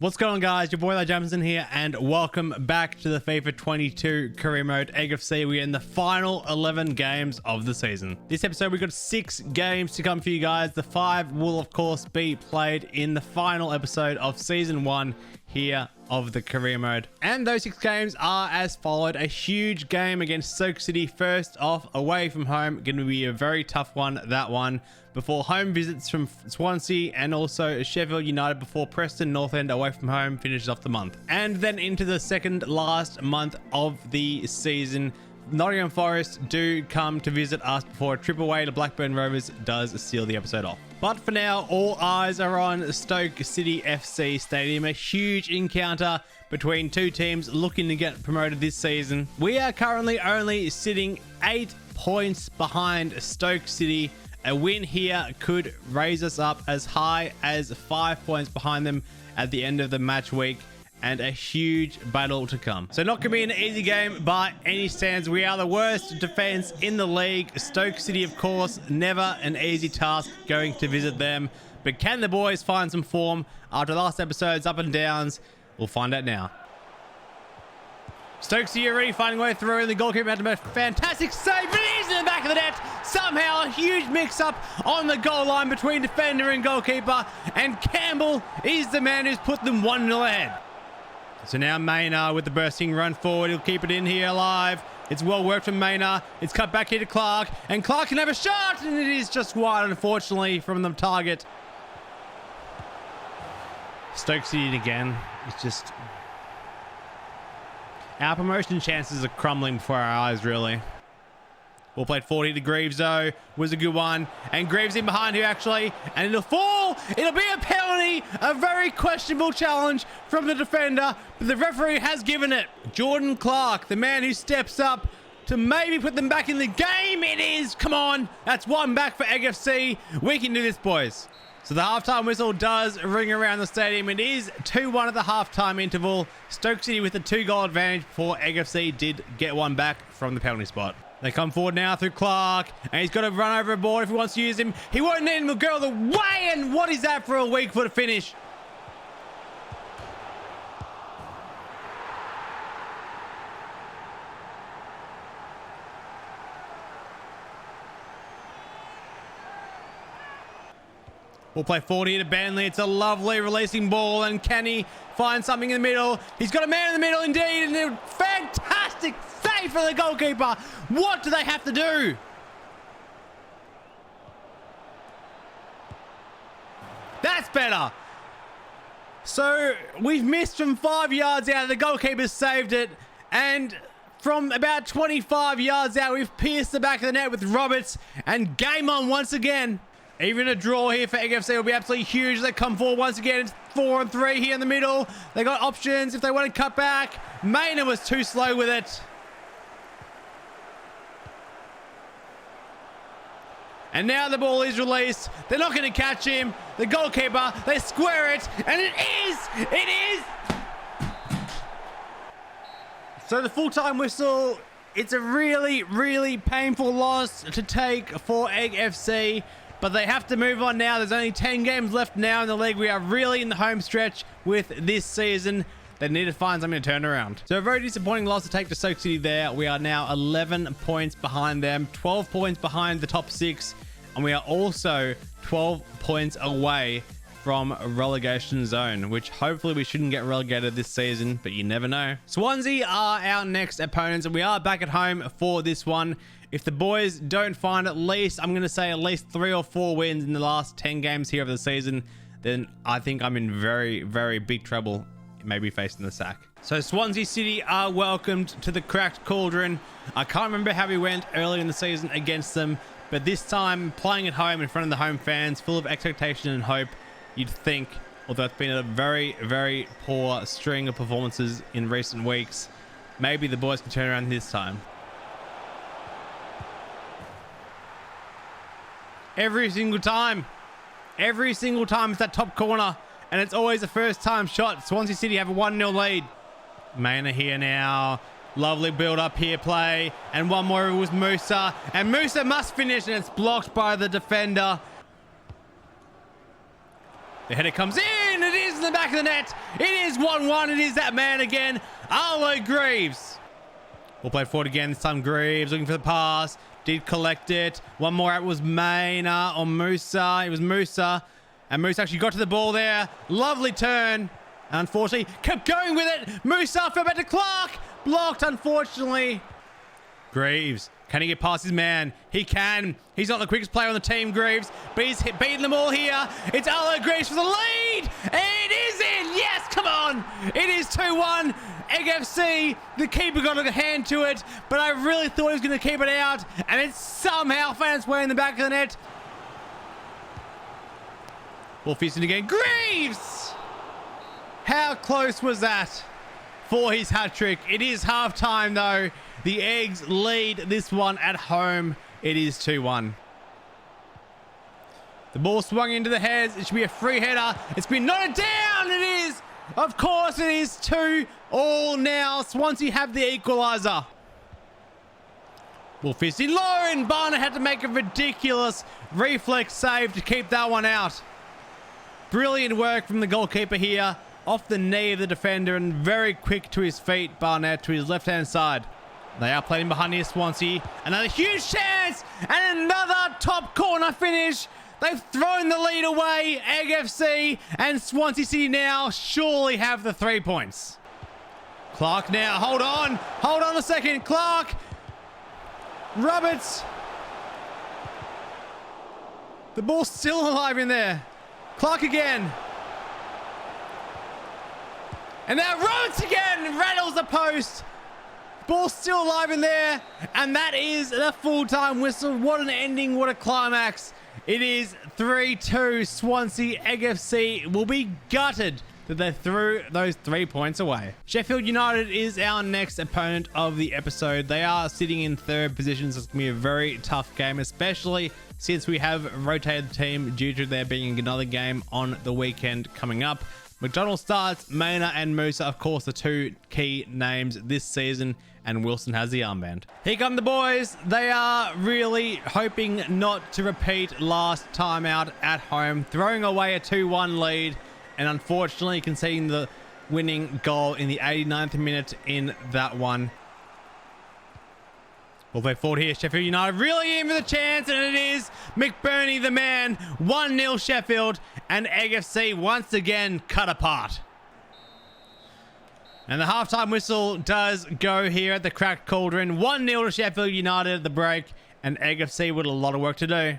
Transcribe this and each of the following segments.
What's going on, guys? Your boy Jamison here, and welcome back to the FIFA 22 career mode AFC. We're in the final 11 games of the season. This episode, we've got 6 games to come for you guys. The 5 will, of course, be played in the final episode of season 1 here of the career mode. And those 6 games are as followed. A huge game against Stoke City, first off, away from home. Going to be a very tough one, that one. Before home visits from Swansea and also Sheffield United before Preston North End away from home finishes off the month. And then into the second last month of the season, Nottingham Forest do come to visit us before a trip away to Blackburn Rovers does seal the episode off. But for now, all eyes are on Stoke City FC Stadium, a huge encounter between two teams looking to get promoted this season. We are currently only sitting 8 points behind Stoke City. A win here could raise us up as high as 5 points behind them at the end of the match week, and a huge battle to come. So not going to be an easy game by any stands. We are the worst defense in the league. Stoke City, of course, never an easy task going to visit them. But can the boys find some form after last episode's up and downs? We'll find out now. Stoke City already finding a way through, and the goalkeeper had to make a fantastic save, but it is in the back of the net. Somehow a huge mix-up on the goal line between defender and goalkeeper, and Campbell is the man who's put them 1-0 ahead. So now Maynard with the bursting run forward. He'll keep it in here alive. It's well worked from Maynard. It's cut back here to Clark, and Clark can have a shot, and it is just wide, unfortunately, from the target. Stoke City again. It's just... our promotion chances are crumbling before our eyes, really. Ball played 40 to Greaves, though. Was a good one. And Greaves in behind here, actually. And it'll fall. It'll be a penalty. A very questionable challenge from the defender. But the referee has given it. Jordan Clark, the man who steps up to maybe put them back in the game. It is. Come on. That's one back for AFC. We can do this, boys. So the halftime whistle does ring around the stadium. It is 2-1 at the halftime interval. Stoke City with a 2-goal advantage before AFC did get one back from the penalty spot. They come forward now through Clark, and he's got to run over a board if he wants to use him. He won't need him to go the way, and what is that for a weak foot finish? We'll play 40 to Banley. It's a lovely releasing ball, and can he find something in the middle? He's got a man in the middle indeed, and a fantastic save for the goalkeeper. What do they have to do? That's better. So we've missed from 5 yards out. The goalkeeper saved it, and from about 25 yards out, we've pierced the back of the net with Roberts, and game on once again. Even a draw here for AFC will be absolutely huge. They come forward once again. It's 4-on-3 here in the middle. They got options if they want to cut back. Maynard was too slow with it. And now the ball is released. They're not going to catch him. The goalkeeper, they square it. And it is! It is! So the full-time whistle, it's a really, really painful loss to take for AFC. But they have to move on now. There's only 10 games left now in the league. We are really in the home stretch with this season. They need to find something to turn around. So a very disappointing loss to take to Stoke City there. We are now 11 points behind them, 12 points behind the top 6. And we are also 12 points away from a relegation zone, which hopefully we shouldn't get relegated this season, but you never know. Swansea are our next opponents, and we are back at home for this one. If the boys don't find at least, I'm going to say at least 3 or 4 wins in the last 10 games here of the season, then I think I'm in very, very big trouble, maybe facing the sack. So Swansea City are welcomed to the cracked cauldron. I can't remember how we went early in the season against them, but this time playing at home in front of the home fans, full of expectation and hope, you'd think, although it's been a very, very poor string of performances in recent weeks, maybe the boys can turn around this time. Every single time it's that top corner, and it's always a first time shot. Swansea City have a 1-0 lead. Maynard here now. Lovely build up here play, and one more was Musa, and Musa must finish, and it's blocked by the defender. The header comes in. It is in the back of the net. It is 1-1. It is that man again, Arlo Greaves. We'll play it forward again. This time Greaves looking for the pass. Did collect it. One more out was Maina or Musa. It was Musa. And Musa actually got to the ball there. Lovely turn. Unfortunately, kept going with it. Musa fell back to Clark. Blocked, unfortunately. Greaves. Can he get past his man? He can. He's not the quickest player on the team, Greaves, but he's beating them all here. It's Arlo Greaves for the lead. It is in. Yes, come on. It is 2-1. Egg FC. The keeper got a hand to it, but I really thought he was going to keep it out, and it somehow found its way in the back of the net. Ball fisting again. Greaves! How close was that for his hat-trick? It is half-time, though. The Eggs lead this one at home. It is 2-1. The ball swung into the heads. It should be a free header. It's been nodded down. It is. Of course it is 2-2 now. Swansea have the equaliser. Well, fisty low, and Barnett had to make a ridiculous reflex save to keep that one out. Brilliant work from the goalkeeper here. Off the knee of the defender and very quick to his feet. Barnett to his left-hand side. They are playing behind here, Swansea. Another huge chance and another top corner finish. They've thrown the lead away. Egg FC and Swansea City now surely have the 3 points. Clark now. Hold on. Hold on a second. Clark. Roberts. The ball's still alive in there. Clark again. And now Roberts again rattles the post. Ball still alive in there. And that is the full-time whistle. What an ending. What a climax. It is 3-2. Swansea Egg FC will be gutted that they threw those 3 points away. Sheffield United is our next opponent of the episode. They are sitting in third position, so it's going to be a very tough game, especially since we have rotated the team due to there being another game on the weekend coming up. McDonald starts, Maina and Musa, of course, the two key names this season, and Wilson has the armband. Here come the boys. They are really hoping not to repeat last time out at home, throwing away a 2-1 lead, and unfortunately conceding the winning goal in the 89th minute in that one. We'll play forward here. Sheffield United really in for the chance, and it is McBurney the man. 1-0 Sheffield, and Egg FC once again cut apart. And the halftime whistle does go here at the Cracked Cauldron. 1-0 to Sheffield United at the break, and Egg FC with a lot of work to do.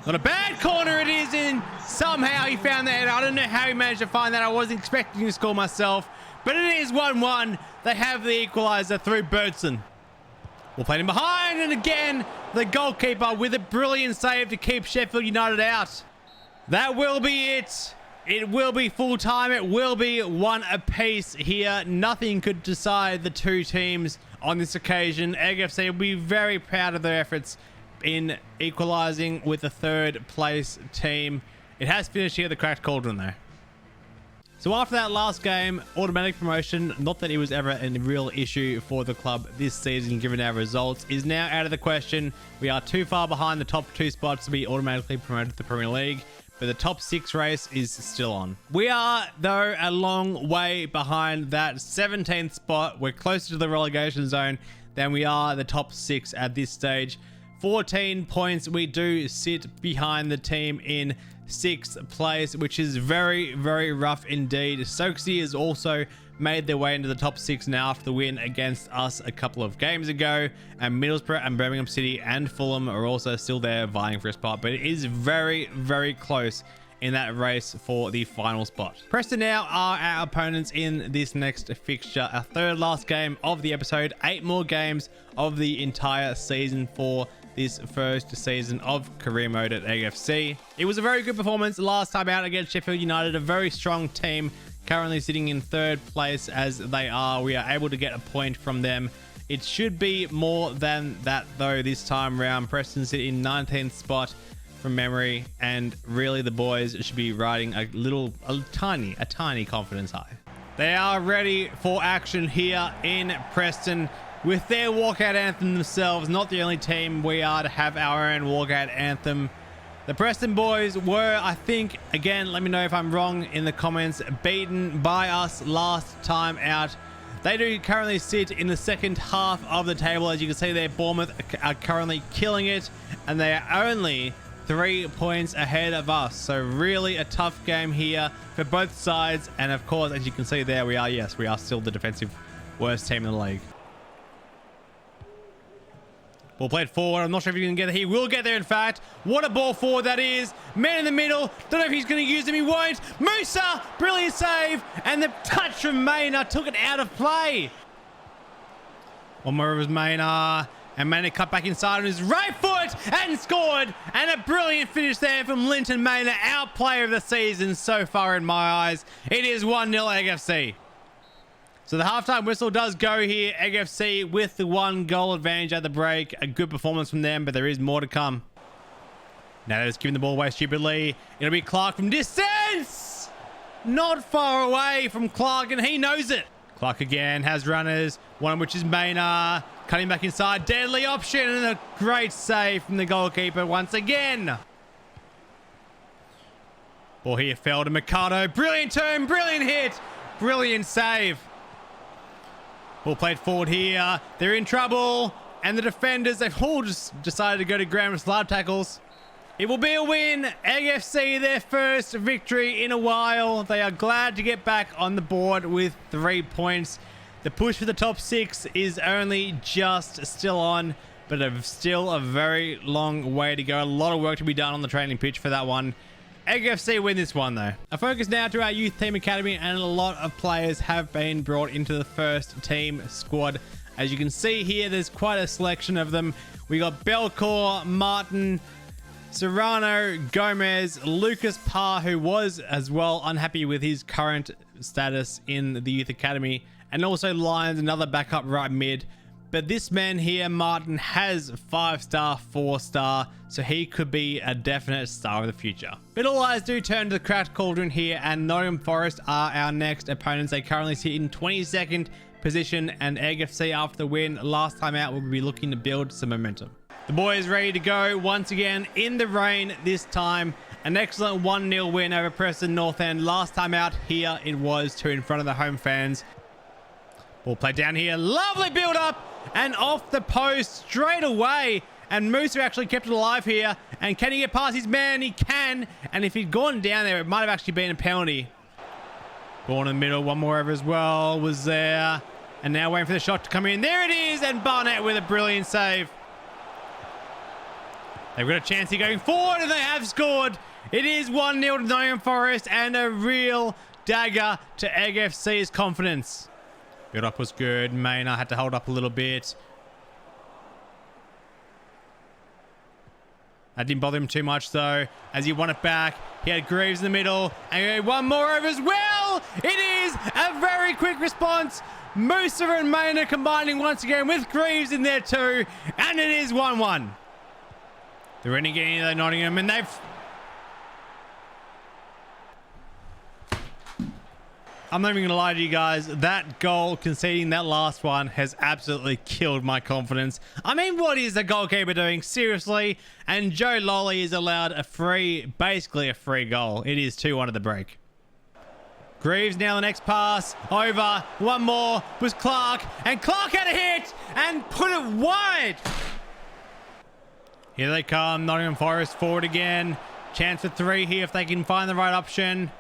Not a bad corner it is in. Somehow he found that. I don't know how he managed to find that. I wasn't expecting to score myself. But it is 1-1. They have the equaliser through Birdson. We'll play him behind, and again, the goalkeeper with a brilliant save to keep Sheffield United out. That will be it. It will be full time. It will be one apiece here. Nothing could decide the two teams on this occasion. Egg FC will be very proud of their efforts in equalising with the third place team. It has finished here at the Cracked Cauldron though. So after that last game, automatic promotion, not that it was ever a real issue for the club this season given our results, is now out of the question. We are too far behind the top two spots to be automatically promoted to the Premier League, but the top 6 race is still on. We are, though, a long way behind that 17th spot. We're closer to the relegation zone than we are the top 6 at this stage. 14 points. We do sit behind the team in 6th place, which is very, very rough indeed. Stokesy has also made their way into the top 6 now after the win against us a couple of games ago, and Middlesbrough and Birmingham City and Fulham are also still there vying for a spot, but it is very, very close in that race for the final spot. Preston now are our opponents in this next fixture, our third last game of the episode. 8 more games of the entire season for this first season of career mode at AFC. It was a very good performance last time out against Sheffield United, a very strong team, currently sitting in 3rd place as they are. We are able to get a point from them. It should be more than that though this time round. Preston sit in 19th spot from memory, and really the boys should be riding a tiny confidence high. They are ready for action here in Preston. with their walkout anthem themselves. Not the only team we are to have our own walkout anthem. The Preston boys were, I think, again, let me know if I'm wrong in the comments, beaten by us last time out. They do currently sit in the second half of the table. As you can see there, Bournemouth are currently killing it, and they are only 3 points ahead of us. So really a tough game here for both sides. And of course, as you can see there, we are still the defensive worst team in the league. Ball played forward. I'm not sure if he can get there. He will get there, in fact. What a ball forward that is. Man in the middle. Don't know if he's going to use him. He won't. Musa, brilliant save. And the touch from Maynard took it out of play. One more of his Maynard. And Maynard cut back inside on his right foot and scored. And a brilliant finish there from Linton Maynard, our player of the season so far in my eyes. It is 1-0 Egg FC. So the halftime whistle does go here. Egg FC with the 1 goal advantage at the break. A good performance from them, but there is more to come. Now they're just giving the ball away stupidly. It'll be Clark from distance. Not far away from Clark, and he knows it. Clark again has runners, one of which is Maynard. Cutting back inside. Deadly option, and a great save from the goalkeeper once again. Ball here fell to Mikado. Brilliant turn, brilliant hit, brilliant save. Ball played forward here. They're in trouble. And the defenders, they've all just decided to go to ground with slab tackles. It will be a win. Egg FC, their first victory in a while. They are glad to get back on the board with 3 points. The push for the top 6 is only just still on, but still a very long way to go. A lot of work to be done on the training pitch for that one. Egg FC win this one though. A focus now to our youth team academy, and a lot of players have been brought into the first team squad. As you can see here, there's quite a selection of them. We got Belcourt, Martin, Serrano, Gomez, Lucas Parr, who was as well unhappy with his current status in the youth academy, and also Lyons, another backup right mid. But this man here, Martin, has 5-star, 4-star, so he could be a definite star of the future. But all eyes do turn to the cracked cauldron here, and Nottingham Forest are our next opponents. They currently sit in 22nd position, and Egg FC, after the win last time out, will be looking to build some momentum. The boys ready to go once again in the rain this time. An excellent 1-0 win over Preston North End. Last time out here, it was 2 in front of the home fans. Ball played down here. Lovely build up. And off the post straight away. And Musa actually kept it alive here. And can he get past his man? He can. And if he'd gone down there, it might have actually been a penalty. Ball in the middle. One more over as well. Was there. And now waiting for the shot to come in. There it is. And Barnett with a brilliant save. They've got a chance here going forward, and they have scored. It is 1-0 to Nottingham Forest, and a real dagger to Egg FC's confidence. Build up was good. Maynard had to hold up a little bit. That didn't bother him too much though, as he won it back. He had Greaves in the middle, and one more over as well. It is a very quick response. Musa and Maynard combining once again with Greaves in there too, and it is 1-1. They're running again into Nottingham, and they've... I'm not even going to lie to you guys. That goal, conceding that last one, has absolutely killed my confidence. I mean, what is the goalkeeper doing? Seriously? And Joe Lolly is allowed a free, basically a free goal. It is 2-1 at the break. Greaves now the next pass. Over. One more was Clark. And Clark had a hit and put it wide. Here they come. Nottingham Forest forward again. Chance for 3 here if they can find the right option.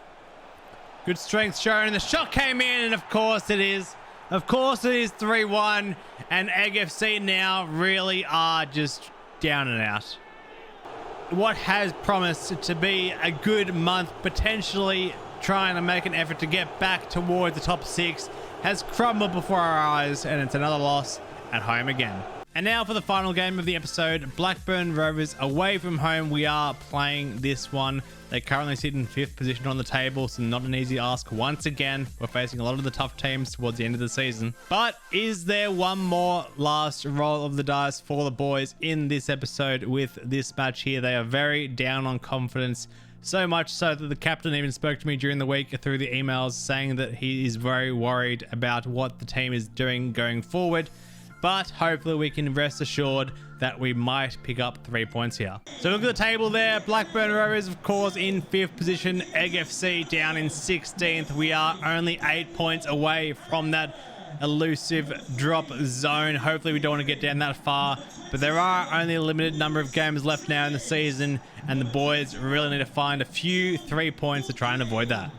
Good strength shown, and the shot came in, and of course it is. Of course it is 3-1, and Egg FC now really are just down and out. What has promised to be a good month, potentially trying to make an effort to get back towards the top 6, has crumbled before our eyes, and it's another loss at home again. And now for the final game of the episode, Blackburn Rovers away from home. We are playing this one. They currently sit in 5th position on the table, so not an easy ask. Once again, we're facing a lot of the tough teams towards the end of the season. But is there one more last roll of the dice for the boys in this episode with this match here? They are very down on confidence. So much so that the captain even spoke to me during the week through the emails saying that he is very worried about what the team is doing going forward. but hopefully we can rest assured that we might pick up 3 points here. So look at the table there. Blackburn Rovers, of course, in 5th position. Egg FC down in 16th. We are only 8 points away from that elusive drop zone. Hopefully we don't want to get down that far, but there are only a limited number of games left now in the season, and the boys really need to find a few 3 points to try and avoid that.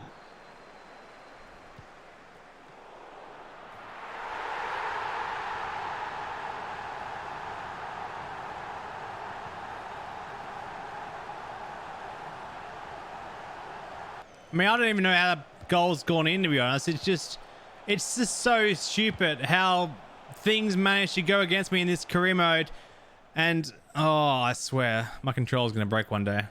I mean, I don't even know how that goal's gone in, to be honest. It's just so stupid how things manage to go against me in this career mode. And, oh, I swear, my controller's going to break one day.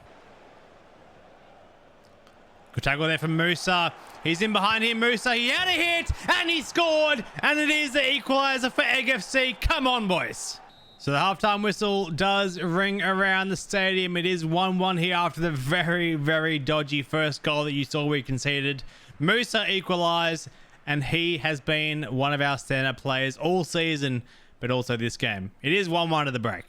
Good tackle there from Musa. He's in behind him, Musa. He had a hit, and he scored. And it is the equaliser for Egg FC. Come on, boys. So the halftime whistle does ring around the stadium. It is 1-1 here after the very, very dodgy first goal that you saw we conceded. Musa equalised, and he has been one of our stand-up players all season, but also this game. It is 1-1 at the break.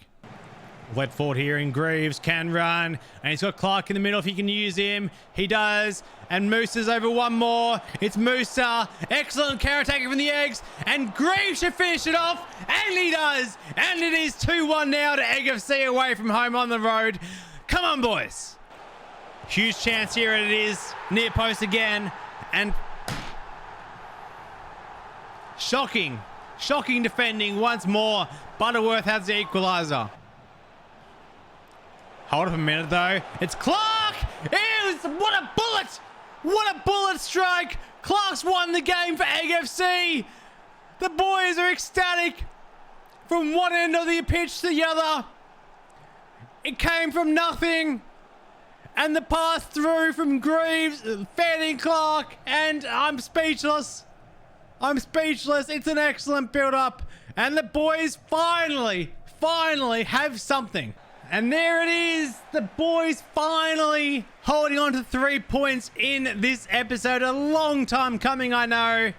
Led forward here in Greaves, can run, and he's got Clark in the middle if he can use him. He does, and Musa's over one more. It's Musa, excellent carrot taker from the Eggs, and Greaves should finish it off, and he does, and it is 2-1 now to Egg FC away from home on the road. Come on, boys. Huge chance here, and it is near post again, and shocking defending once more. Butterworth has the equaliser. Hold up a minute, though. It's Clark! What a bullet! What a bullet strike! Clark's won the game for Egg FC! The boys are ecstatic from one end of the pitch to the other. It came from nothing. And the pass through from Greaves, fanning Clark, and I'm speechless. I'm speechless. It's an excellent build-up. And the boys finally have something. And there it is, the boys finally holding on to 3 points in this episode. A long time coming, I know,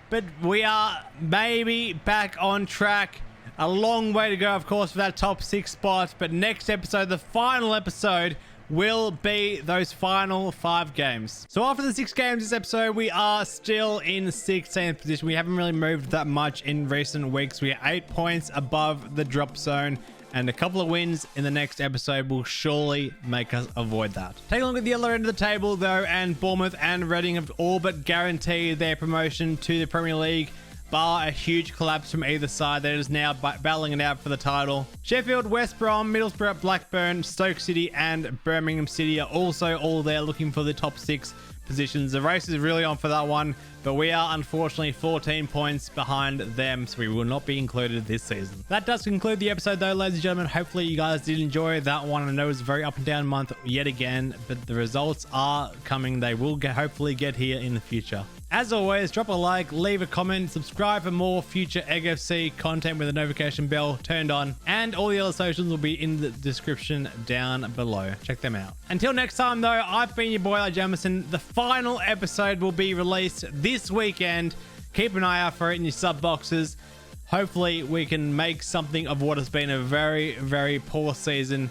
but we are maybe back on track. A long way to go, of course, for that top 6 spot. But next episode, the final episode, will be those final 5 games. So after the 6 games this episode, we are still in 16th position. We haven't really moved that much in recent weeks. We are 8 points above the drop zone. And a couple of wins in the next episode will surely make us avoid that. Take a look at the other end of the table, though, and Bournemouth and Reading have all but guaranteed their promotion to the Premier League, bar a huge collapse from either side that is now battling it out for the title. Sheffield, West Brom, Middlesbrough, Blackburn, Stoke City, and Birmingham City are also all there looking for the top 6 positions. The race is really on for that one, but we are unfortunately 14 points behind them, so we will not be included this season. That does conclude the episode, though, ladies and gentlemen. Hopefully you guys did enjoy that one. I know it was a very up and down month yet again, but the results are coming. They will hopefully get here in the future. As always, drop a like, leave a comment, subscribe for more future Egg FC content with the notification bell turned on, and all the other socials will be in the description down below. Check them out. Until next time, though, I've been your boy, Jamison. The final episode will be released this weekend. Keep an eye out for it in your sub boxes. Hopefully, we can make something of what has been a very, very poor season.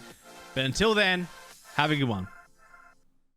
But until then, have a good one.